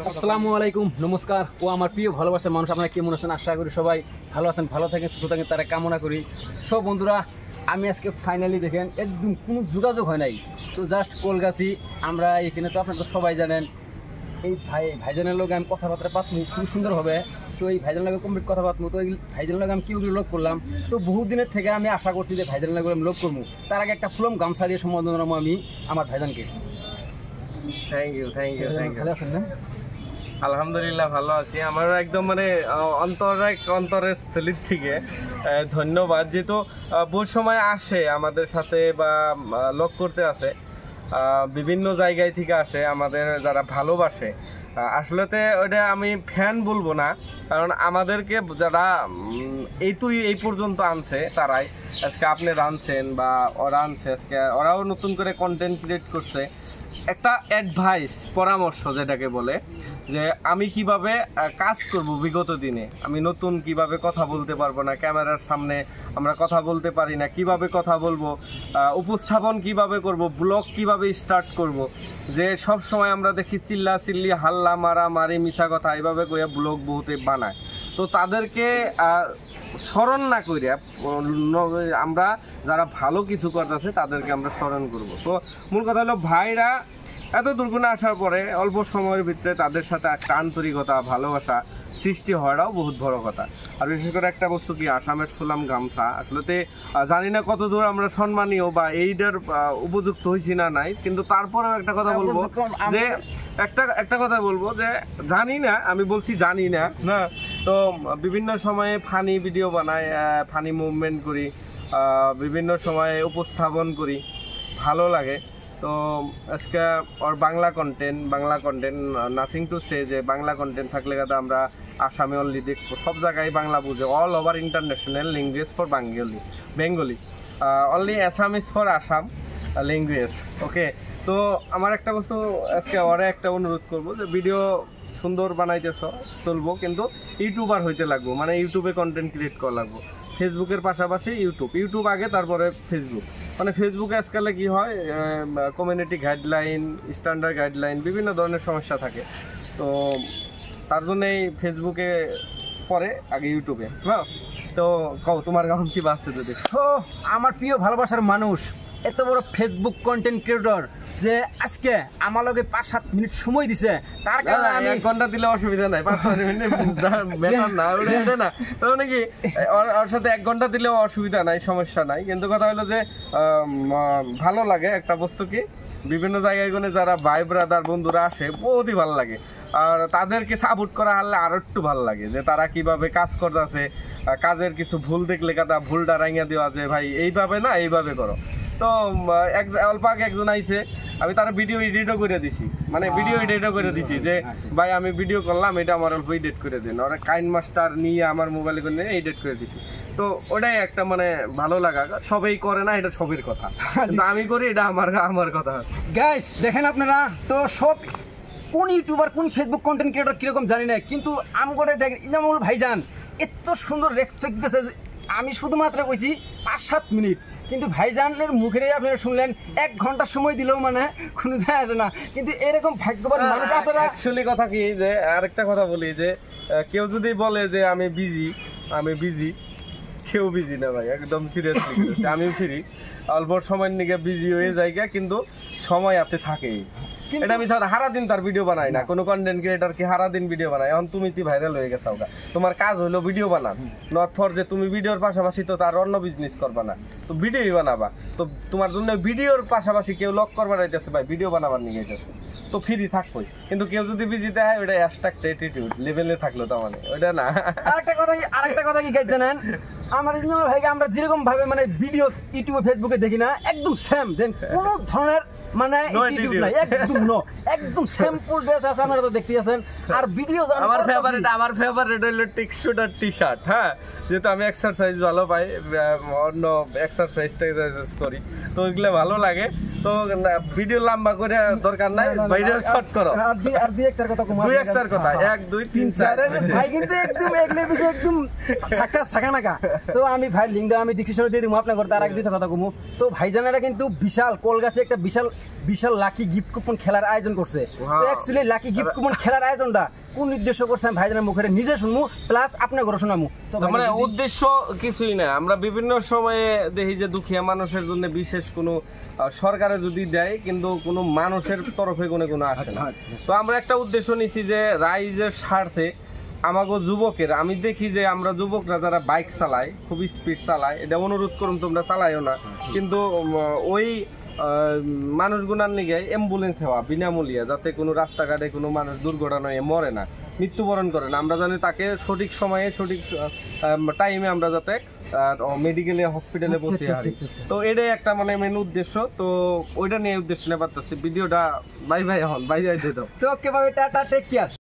আসসালামু আলাইকুম, নমস্কার ও আমার প্রিয় ভালোবাসার মানুষ, আপনারা কেমন আছেন? আশা করি সবাই ভালো আছেন, ভালো থাকেন, সুস্থ থাকেন, তারা কামনা করি। সব বন্ধুরা, আমি আজকে ফাইনালি দেখেন একদম কোনো যোগাযোগ হয় নাই, তো জাস্ট কলগাছি আমরা এখানে। তো আপনারা তো সবাই জানেন এই ভাইজানের লোক আমি কথাবার্তা পাতমু খুব সুন্দর হবে। তো এই ভাইজানের লোক কমপ্লিট কথা পাতমু। তো এই ভাইজানের লোক আমি কীভাবে লোক করলাম, তো বহুত দিনের থেকে আমি আশা করছি যে ভাইজানের লোক আমি লোক করবো। তার আগে একটা ফুলম গামছা দিয়ে সম্বোধন জানাবো আমি আমার ভাইজানকে। Thank you. ভালো আছেন না? আলহামদুলিল্লাহ ভালো আছি। আমার একদম মানে অন্তরের স্থলির থেকে ধন্যবাদ, যেহেতু বহু সময় আসে আমাদের সাথে বা লক করতে আসে, বিভিন্ন জায়গায় থেকে আসে আমাদের যারা ভালোবাসে। আসলেতে ওটা আমি ফ্যান বলবো না, কারণ আমাদেরকে যারা এই পর্যন্ত আনছে তারাই। আজকে আপনি রানছেন বা ওরা আনছে, আজকে ওরাও নতুন করে কন্টেন্ট ক্রিয়েট করছে। একটা অ্যাডভাইস, পরামর্শ যেটাকে বলে, যে আমি কিভাবে কাজ করব বিগত দিনে, আমি নতুন কিভাবে কথা বলতে পারবো না, ক্যামেরার সামনে আমরা কথা বলতে পারি না, কিভাবে কথা বলবো, উপস্থাপন কিভাবে করব, ব্লগ কিভাবে স্টার্ট করব। যে সব সময় আমরা দেখি চিল্লা চিল্লি, হাল্লা মারামারি, মিশা কথা এইভাবে করে ব্লগ বহুতে বানায়। তো তাদেরকে স্মরণ না করে আমরা যারা ভালো কিছু করতেছে তাদেরকে আমরা স্মরণ করব। তো মূল কথা হলো, ভাইরা এত দুর্গুণে আসার পরে অল্প সময়ের ভিতরে তাদের সাথে একটা আন্তরিকতা, ভালোবাসা সৃষ্টি হওয়াটাও বহুত বড় কথা। আর বিশেষ করে একটা বস্তু কি, আসামের ফুলাম গামছা, আসলে জানি না কত দূর আমরা সম্মানীয় বা এইটার উপযুক্ত হয়েছি না নাই, কিন্তু তারপরেও একটা কথা বলবো যে একটা কথা বলবো যে জানি না, আমি বলছি জানি না না। তো বিভিন্ন সময়ে ফানি ভিডিও বানাই, ফানি মুভমেন্ট করি, বিভিন্ন সময়ে উপস্থাপন করি, ভালো লাগে। তো আজকে ওর Bangla content nothing to say, যে বাংলা কন্টেন্ট থাকলে কথা আমরা আসামে অনলি দেখবো, সব জায়গায় বাংলা বুঝে, all over international language for Bengali only Assam is for Assam language. Okay, তো আমার একটা বস্তু আজকে ওরা একটা অনুরোধ করবো, যে ভিডিও সুন্দর বানাইতেছ চলবো, কিন্তু ইউটিউবার হইতে লাগবো, মানে ইউটিউবে কন্টেন্ট ক্রিয়েট করা লাগবো। ফেসবুকের পাশাপাশি ইউটিউব আগে, তারপরে ফেসবুক। মানে ফেসবুকে আজকালে কি হয়, কমিউনিটি গাইডলাইন, স্ট্যান্ডার্ড গাইডলাইন, বিভিন্ন ধরনের সমস্যা থাকে। তো তার জন্যই ফেসবুকে পরে আগে ইউটিউবে। হ্যাঁ, তো কও তোমার কারণ কি বাঁচছে? তো আমার প্রিয় ভালোবাসার মানুষ, এত বড় ফেসবুক কন্টেন্ট ক্রিয়েটর, যে আজকে আমার লগে 5-7 মিনিট সময় দিছে, তার কারণে আমি 1 ঘন্টা দিলে অসুবিধা নাই, 5-7 মিনিট না ওটা না। তো নাকি ওর সাথে 1 ঘন্টা দিলেও অসুবিধা নাই, সমস্যা নাই। কিন্তু কথা হলো যে ভালো লাগে একটা বস্তু কি, বিভিন্ন জায়গায় গুলো যারা ভাই ব্রাদার বন্ধুরা আসে, বহুতই ভালো লাগে। আর তাদেরকে সাপোর্ট করা হলে আরো একটু ভালো লাগে, যে তারা কিভাবে কাজ করতেছে, কাজের কিছু ভুল দেখলে কথা ভুলটা রাঙিয়ে দেওয়া, যে ভাই এইভাবে না এইভাবে করো। তো অল্প আগে একজন আইছে, আমি তার ভিডিও এডিটও করে দিছি, মানে ভিডিও এডিটও করে দিছি, যে ভাই আমি ভিডিও করলাম, এটা আমার অল্প এডিট করে দেন। ওরা কাইন মাস্টার নিয়ে আমার মোবাইলে করে নিয়ে এডিট করে দিছি। তো ওটাই একটা মানে ভালো লাগা। সবাই করে না, এটা সবের কথা, আমি করি, এটা আমার কথা। গাইস দেখেন আপনারা, তো সব কোন ইউটিউবার কোন ফেসবুক কন্টেন্ট ক্রিয়েটর কিরকম জানি না, কিন্তু আমগরে দেখেন ইনামুল ভাইজান এত সুন্দর রেসপেক্ট দিতেছে। আমি শুধুমাত্র কইছি 5-7 মিনিট, কিন্তু ভাইজানের মুখের আপনারা শুনলেন 1 ঘন্টা সময় দিলেও মানে কোনো যায় আসে না। কিন্তু এরকম ভাগ্যবান মানুষ আপনারা। অ্যাকচুয়ালি কথা কি, যে আরেকটা কথা বলি, যে কেউ যদি বলে যে আমি বিজি, কেউ বিজি না ভাই, একদম সিরিয়াসলি আমি ফ্রি। অল্প সময়ের নিকে বিজি হয়ে যাই, কিন্তু সময় আপনি থাকেই। এটা আমি সারাদিন তার ভিডিও বানাই না, কোনো কন্টেন্ট ক্রিয়েটর কি সারাদিন ভিডিও বানায়? এখন তুমি ভাইরাল হয়ে গেছো, তোমার কাজ হলো ভিডিও বানান, নট ফর যে তুমি ভিডিওর পাশাপাশি তো তার অন্য বিজনেস করবা না, তো ভিডিওই বানাবা। তো তোমার জন্য ভিডিওর পাশাপাশি কেউ লক করবার আইতেছে, ভাই ভিডিও বানাবার নিয়ে গেছে, তো ফ্রি থাকবোই। কিন্তু কেউ যদি বিজি দেয়, ওটা অ্যাস্টাক্ট অ্যাটিটিউড লেভেলে থাকলো, তার মানে ওইটা না। আরেকটা কথা কি গাইজ জানেন, আমার ভাইকে আমরা যেরকম ভাবে মানে ভিডিও ইউটিউবে ফেসবুকে দেখি না, একদম সেম, দেন কোনো ধরনের মানে একদম সিম্পল ড্রেস আছে, আপনারা তো দেখতে আছেন। আর ভিডিও আমার ফেভারিট হলো টেক্সট আর টি-শার্ট। হ্যাঁ, যেহেতু আমি এক্সারসাইজ ভালো পাই, অন্য এক্সারসাইজ করি, তো ওইগুলো ভালো লাগে। তো ভিডিও লম্বা করে দরকার নাই, ভিডিও শর্ট করো। আর দুই একটার কথা 1 2 3 4 ভাই, কিন্তু একদম এগুলোর বিষয় একদম সাকানাকা। তো আমি ভাই লিঙ্কটা আমি ডিসক্রিপশনে দিয়ে দিব আপনাদের, তার আগে দুইটা কথা কমু। তো ভাইজানেরা কিন্তু বিশাল কলগাছে একটা বিশাল বিশাল লাকি গিফট কুপন খেলার আয়োজন করছে। তো Wow. Actually lucky gift coupon খেলার আয়োজনটা কোন উদ্দেশ্য করছে আমি ভাইজানের মুখে নিজে শুনবো প্লাস আপনার ঘরে শোনামু। তো তার মানে উদ্দেশ্য কিছুই না, আমরা বিভিন্ন সময়ে দেখি যে দুঃখিয়া মানুষের জন্য বিশেষ কোনো সরকারে যদি দেয় কিন্তু কোনো মানুষের তরফে কোনো আসে না। তো আমরা একটা উদ্দেশ্য নিছি যে রাইজের স্বার্থে আমাগো যুবকের, আমি দেখি যে আমরা যুবকরা যারা বাইক চালায় খুব স্পিড চালায়, এটা অনুরোধ করুন তোমরা চালাইও না, কিন্তু ওই মানুষগুনার নিগে অ্যাম্বুলেন্স হওয়া বিনামূল্যে, যাতে কোনো রাস্তাঘাটে কোনো মানুষ দুর্ঘটনায় মরে না, মৃত্যুবরণ করে না, আমরা জানি তাকে সঠিক সময়ে সঠিক টাইমে আমরা যাতে মেডিকেলে হসপিটালে পৌঁছে হারি। তো এটাই একটা মানে মেন উদ্দেশ্য। তো ওইটা নিয়ে উদ্দেশ্য নিয়ে পারতেছি ভিডিওটা। বাই বাই, এখন বাই বাই দিয়ে দাও। তো ওকে ভাই, টাটা, টেক কেয়ার।